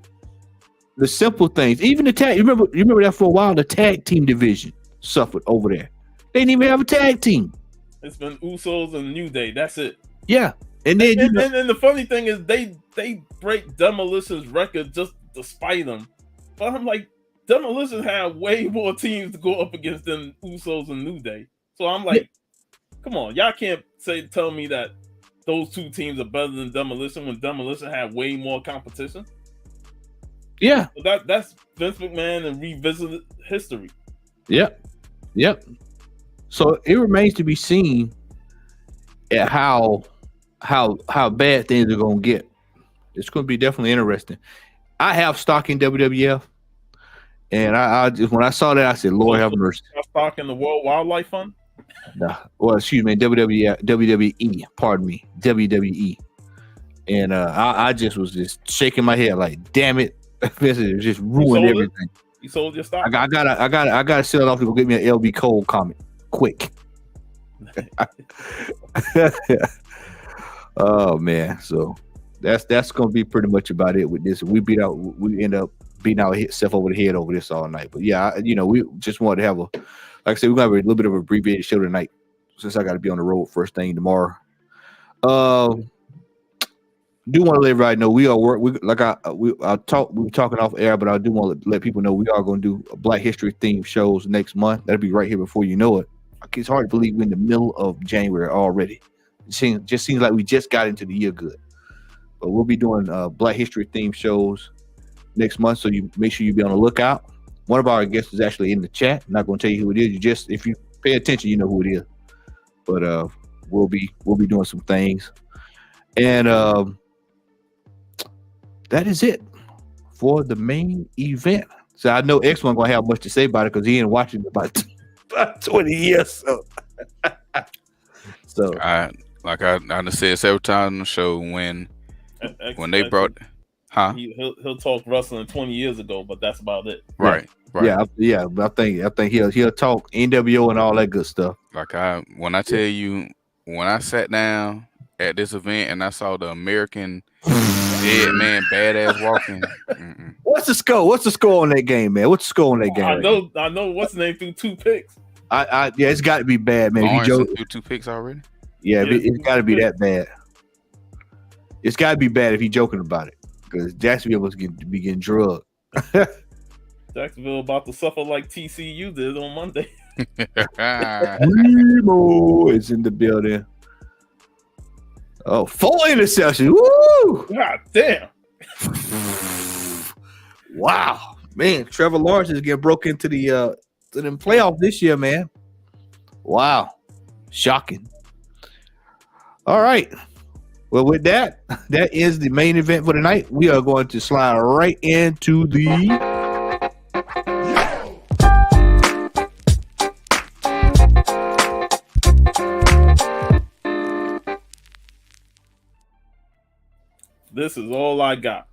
The simple things, even the tag. You remember that for a while, the tag team division suffered over there. They didn't even have a tag team. It's been Usos and New Day. That's it. Yeah, and then and the funny thing is they break Demolition's record just to spite them. But I'm like, Demolition had way more teams to go up against than Usos and New Day. So I'm like, come on, y'all can't tell me that those two teams are better than Demolition when Demolition had way more competition. Yeah, so that's Vince McMahon and revisited history. Yep. So it remains to be seen at how bad things are going to get. It's going to be definitely interesting. I have stock in WWF, and I just when I saw that I said, "Lord have mercy." Stock in the World Wildlife Fund. Well, excuse me, WWE. Pardon me, WWE. And I just was just shaking my head like, "Damn it." This is just ruined everything. You sold your stock? I gotta sell it off to go get me an LB Cole comic quick. Oh man, so that's gonna be pretty much about it with this. We end up beating ourselves over the head over this all night. But yeah, we just wanted to have like I said, we're gonna have a little bit of an abbreviated show tonight since I got to be on the road first thing tomorrow. Do want to let everybody know we are we were talking off air, but I do want to let people know we are going to do Black History themed shows next month. That'll be right here before you know it. It's hard to believe we're in the middle of January already. It just seems like we just got into the year good. But we'll be doing Black History themed shows next month, so you make sure you be on the lookout. One of our guests is actually in the chat. I'm not going to tell you who it is. If you pay attention, you know who it is. But we'll be doing some things, and that is it for the main event. So I know X one gonna have much to say about it because he ain't watching about 20 years. So I said several times on the show when they brought, he'll talk wrestling 20 years ago, but that's about it. Right. Yeah. I think he'll talk NWO and all that good stuff. When I sat down at this event and I saw the American dead man badass walking. What's the score? What's the score on that game, man? What's the score on that game? I know what's the name through 2 picks. Yeah, it's got to be bad, man. Lawrence threw 2 picks already. Yeah, it's got to be that bad. It's got to be bad if he's joking about it, because Jacksonville was be getting drugged. Jacksonville about to suffer like TCU did on Monday. Remo is in the building. Oh, 4 interceptions. Woo! God damn. Wow. Man, Trevor Lawrence is getting broke into the playoff this year, man. Wow. Shocking. All right. Well, with that is the main event for the night. We are going to slide right into the This is all I got.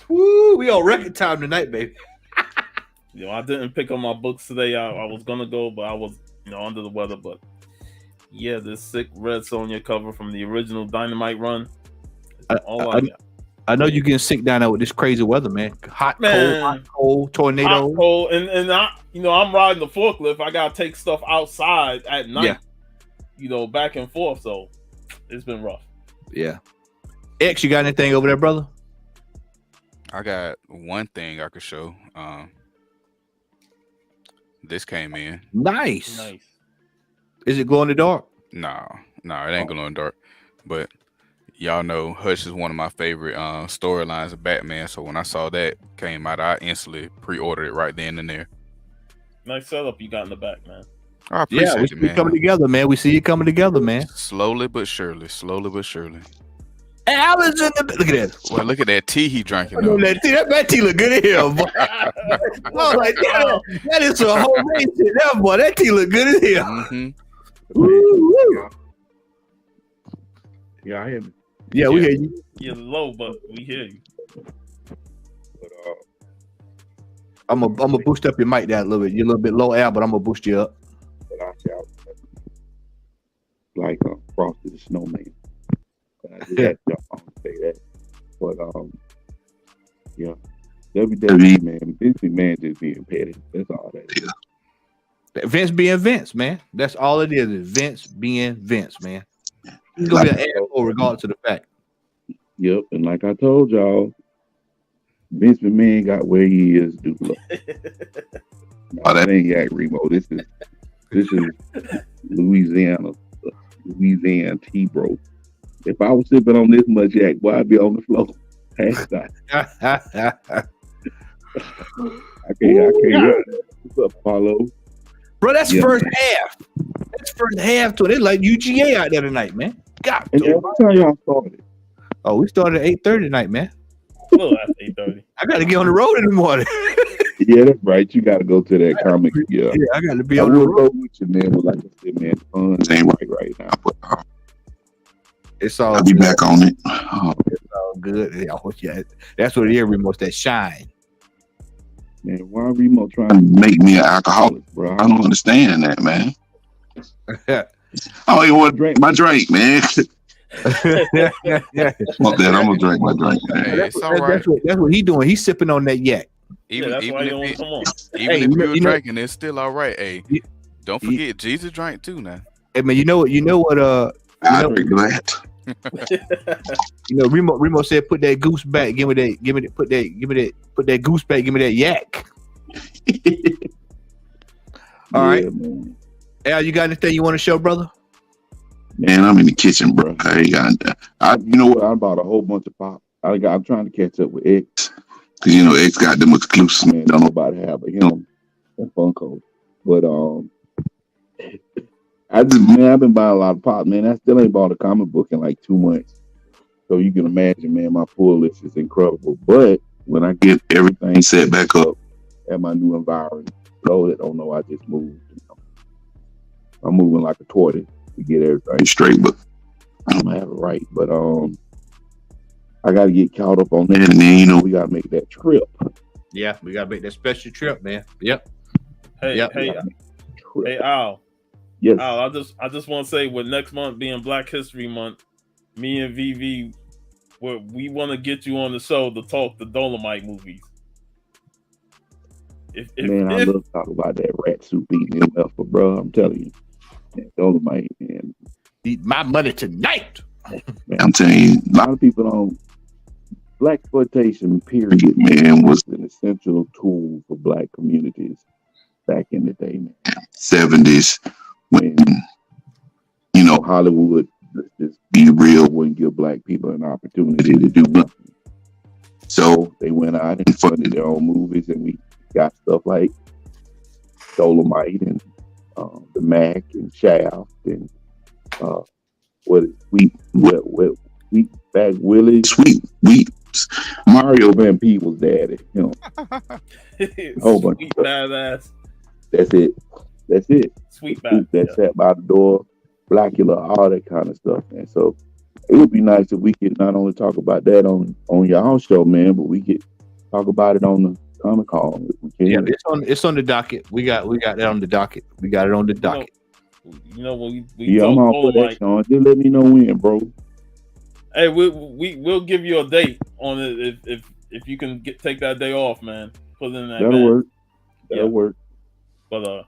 Woo, we on record time tonight, baby. I didn't pick up my books today. I was gonna go, but I was, under the weather. But yeah, this sick Red Sonja cover from the original Dynamite run. I got. I know you're getting sick down there with this crazy weather, man. Hot, cold, tornado. Hot, cold, and I'm riding the forklift. I gotta take stuff outside at night. Yeah. Back and forth. So it's been rough. Yeah. X, you got anything over there, brother? I got one thing I could show. This came in. Nice. Is it glow in the dark? No, it ain't glow in the dark. But y'all know Hush is one of my favorite storylines of Batman. So when I saw that came out, I instantly pre-ordered it right then and there. Nice setup you got in the back, man. I Yeah, we appreciate see it, you man. coming together, man. We see you coming together, man. Slowly but surely. Slowly but surely. Alan's in the look at that. Well, look at that tea he drinking Oh, up. that tea look good in here, boy. I was like, that is a homemade shit. That boy, that tea look good in here. Mm-hmm. Woo. Yeah, I hear me. Yeah, we hear you. You're low, but we hear you. But I'm gonna boost up your mic down a little bit. You're a little bit low, Al, but I'm gonna boost you up. but I shout like Frosty the Snowman. I just had to jump on and say that. But yeah, WWE man, Vince McMahon just being petty. That's all that is. Vince being Vince, man. That's all it is Vince being Vince, man. He's gonna be an asshole regardless of the fact. Yep, and like I told y'all, Vince McMahon got where he is due to luck. No, that ain't Yak Remo. This is Louisiana T-bro. If I was sipping on this much Yak, boy, I'd be on the floor. Hashtag. I can't. What's up, Paulo? Bro, that's Yeah, first man. half. That's first half to it. It's like UGA out there tonight, man. God. And damn. what time y'all started? Oh, we started at 8:30 tonight, man. Well, that's 8:30. I got to get on the road in the morning. Yeah, that's right. You got to go to that comic. Yeah, Yeah, I got to be I on the would road. go with you, man. But like I said, man, funds ain't right now. But It's all I'll be good. back on it. It's all good. Yeah, that's what it is, Remote, that shine. Man, why Remo trying to make me an alcoholic, bro? I don't understand that, man. I don't even want to drink my drink, man. Fuck that. I'm gonna drink my drink, man. Hey, it's all right. That's what he doing. He's sipping on that yak. Even, That's why even you don't if, come on. even Hey, if you know- you're you know- drinking, it's still all right. Hey, don't forget Jesus drank too now. Hey man, you know what? I drink that. Remo said, "Put that goose back. Give me that. Put that goose back. Give me that yak." All right, man. Al, you got anything you want to show, brother? Man, I'm in the kitchen, bro. You know what? I bought a whole bunch of pop. I'm trying to catch up with X because X got them exclusives, man. Don't nobody have but him and Funko. But I've been buying a lot of pop, man. I still ain't bought a comic book in like 2 months. So you can imagine, man, my pull list is incredible. But when I get everything set back up at my new environment, those that don't know, I just moved. I'm moving like a tortoise to get everything straight, but I'm gonna have it right. But I gotta get caught up on that, and then we gotta make that trip. Yeah, we gotta make that special trip, man. Yep. Hey, Yep. hey, Al. Yes. Al, I just want to say, with next month being Black History Month, me and VV, we want to get you on the show to talk the Dolomite movies. I love talking about that rat soup eating him up, but bro, I'm telling you, that Dolomite, man. Need my money tonight. Man, I'm telling you, a lot of people don't. Black exploitation, period, man, was an essential tool for black communities back in the day, man. 70s, when Hollywood, let's just be real, wouldn't give black people an opportunity to do nothing. So they went out and funded their own movies, and we got stuff like Dolomite and the Mac and Shaft and Sweetback Willie, Sweet Mario Van Peebles was daddy, whole bunch Sweet of stuff. badass. That's it. Sweet badass. That sat by the door, Blackula, all that kind of stuff, man. So it would be nice if we could not only talk about that on y'all show, man, but we could talk about it on the Comic Con if we can. Yeah, it's on the docket. We got that on the docket. We got it on the docket. When we I'm talk all for that, Dolomite, Sean. Just let me know when, bro. hey, we'll give you a date on it if you can take that day off, man. Put it in that. That'll work. That'll work. But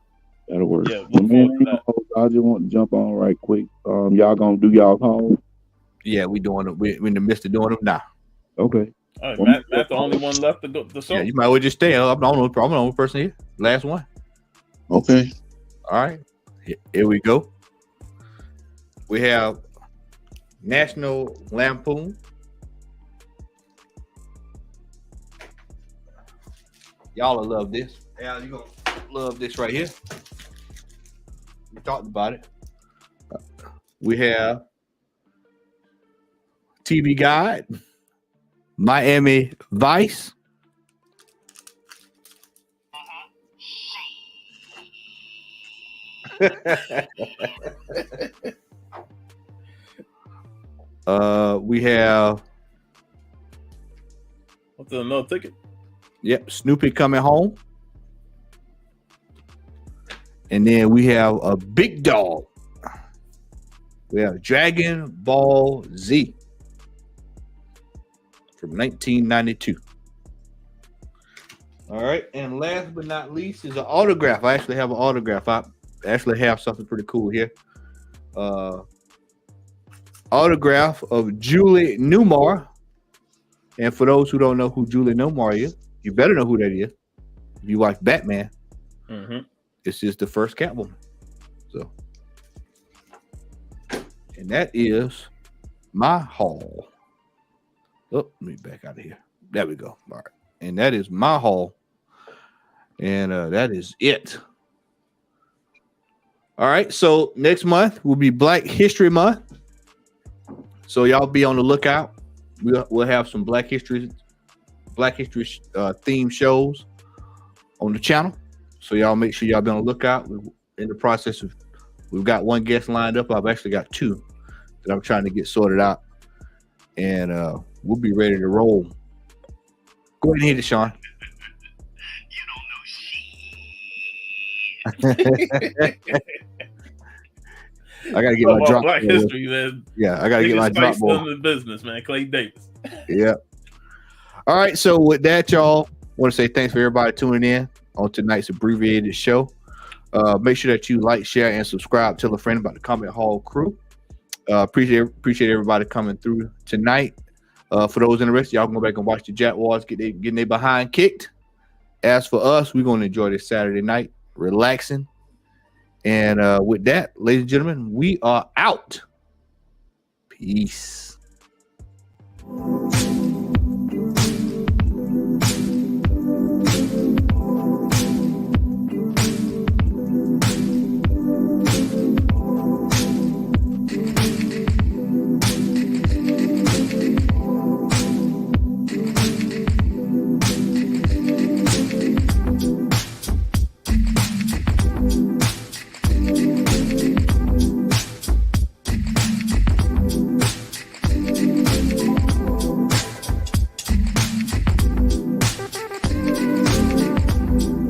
that'll work. yeah, Well, look man, forward to that. I just want to jump on right quick. Y'all gonna do y'all call? Yeah, we doing it. We're in the midst of doing them now. Okay. All right, Matt, the only one left to go the show. Yeah, you might well just stay. I'm the only person here. Last one. Okay. All right. Here we go. We have National Lampoon. Y'all will love this. Al, you gonna love this right here. We talked about it. We have TV Guide, Miami Vice. We have What's another ticket? Yep, Snoopy Coming Home. And then we have a big dog. We have Dragon Ball Z from 1992. All right, and last but not least is an autograph. I actually have an autograph. I actually have something pretty cool here. Autograph of Julie Newmar. And for those who don't know who Julie Newmar is, you better know who that is. If you watch Batman, this is the first Catwoman. So, and that is my haul. Oh, let me back out of here. There we go. All right, and that is my haul, and that is it. All right, so next month will be Black History Month. So y'all be on the lookout. We'll have some Black History themed shows on the channel. So y'all make sure y'all be on the lookout. We're in the process of, we've got one guest lined up. I've actually got two that I'm trying to get sorted out, and we'll be ready to roll. Go ahead and hit it, Sean. You don't know shit. I gotta get my drop. Black history, man. Yeah, I gotta get my drop ball. The business, man. Clay Davis. Yeah. All right. So with that, y'all, want to say thanks for everybody tuning in on tonight's abbreviated show. Make sure that you like, share, and subscribe. Tell a friend about the Comment Hall crew. Appreciate everybody coming through tonight. For those interested, y'all can go back and watch the Jaguars getting their behind kicked. As for us, we're gonna enjoy this Saturday night, relaxing. And with that, ladies and gentlemen, we are out. Peace.